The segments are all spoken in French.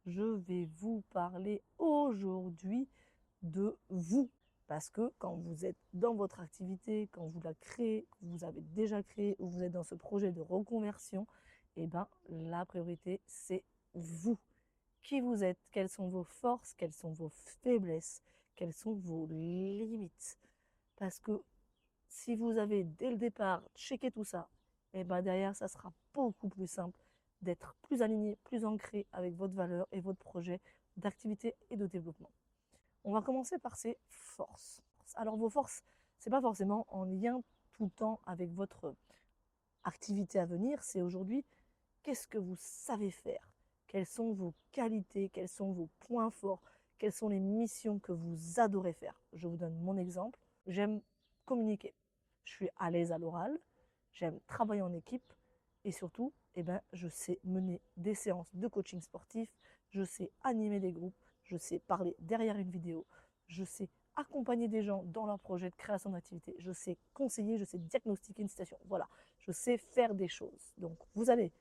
je vais vous parler aujourd'hui de vous. Parce que quand vous êtes dans votre activité, quand vous la créez, que vous avez déjà créé, ou vous êtes dans ce projet de reconversion, eh ben, la priorité, c'est vous. Qui vous êtes, quelles sont vos forces, quelles sont vos faiblesses, quelles sont vos limites. Parce que si vous avez dès le départ checké tout ça, et ben derrière, ça sera beaucoup plus simple d'être plus aligné, plus ancré avec votre valeur et votre projet d'activité et de développement. On va commencer par ces forces. Alors vos forces, c'est pas forcément en lien tout le temps avec votre activité à venir, c'est aujourd'hui qu'est-ce que vous savez faire, quelles sont vos qualités, quels sont vos points forts, quelles sont les missions que vous adorez faire. Je vous donne mon exemple. J'aime communiquer. Je suis à l'aise à l'oral, j'aime travailler en équipe et surtout, eh ben, je sais mener des séances de coaching sportif, je sais animer des groupes, je sais parler derrière une vidéo, je sais accompagner des gens dans leur projet de création d'activité, je sais conseiller, je sais diagnostiquer une situation. Voilà, je sais faire des choses. Donc, vous allez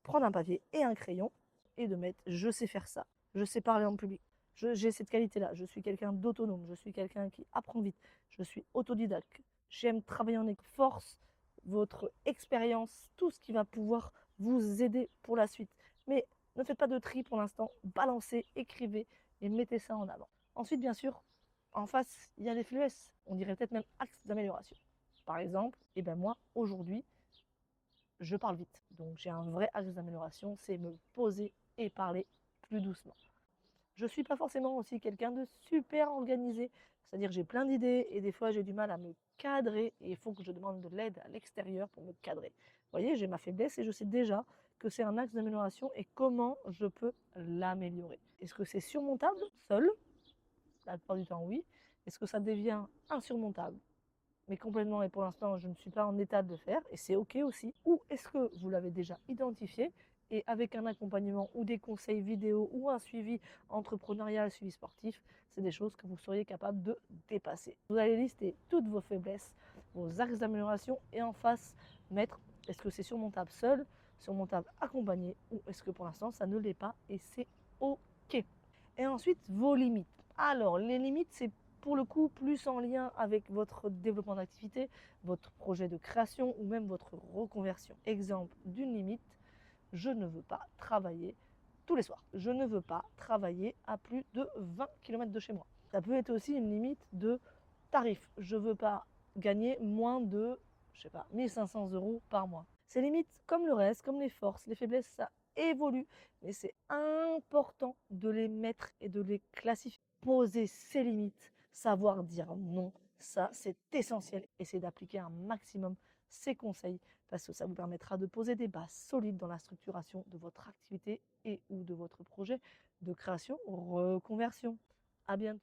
prendre un papier et un crayon et de mettre je sais faire ça, je sais parler en public, j'ai cette qualité-là, je suis quelqu'un d'autonome, je suis quelqu'un qui apprend vite, je suis autodidacte, j'aime travailler en équipe, force, votre expérience, tout ce qui va pouvoir vous aider pour la suite. Mais ne faites pas de tri pour l'instant, balancez, écrivez et mettez ça en avant. Ensuite, bien sûr, en face, il y a les faiblesses, on dirait peut-être même axes d'amélioration. Par exemple, eh ben moi, aujourd'hui, je parle vite. Donc j'ai un vrai axe d'amélioration, c'est me poser et parler plus doucement. Je ne suis pas forcément aussi quelqu'un de super organisé, c'est-à-dire j'ai plein d'idées et des fois j'ai du mal à me cadrer et il faut que je demande de l'aide à l'extérieur pour me cadrer. Vous voyez, j'ai ma faiblesse et je sais déjà que c'est un axe d'amélioration et comment je peux l'améliorer. Est-ce que c'est surmontable seul? La plupart du temps oui. Est-ce que ça devient insurmontable? Mais complètement, et pour l'instant, je ne suis pas en état de le faire, et c'est OK aussi. Ou est-ce que vous l'avez déjà identifié, et avec un accompagnement ou des conseils vidéo ou un suivi entrepreneurial, suivi sportif, c'est des choses que vous seriez capable de dépasser. Vous allez lister toutes vos faiblesses, vos axes d'amélioration, et en face, mettre est-ce que c'est surmontable seul, surmontable accompagné, ou est-ce que pour l'instant, ça ne l'est pas, et c'est OK. Et ensuite, vos limites. Alors, les limites, c'est pour le coup plus en lien avec votre développement d'activité, votre projet de création ou même votre reconversion. Exemple d'une limite, je ne veux pas travailler tous les soirs. Je ne veux pas travailler à plus de 20 km de chez moi. Ça peut être aussi une limite de tarif. Je ne veux pas gagner moins de, je sais pas, 1500 € par mois. Ces limites, comme le reste, comme les forces, les faiblesses, ça évolue, mais c'est important de les mettre et de les classifier. Poser ses limites, savoir dire non, ça c'est essentiel. Essayez d'appliquer un maximum ces conseils parce que ça vous permettra de poser des bases solides dans la structuration de votre activité et ou de votre projet de création ou reconversion. À bientôt.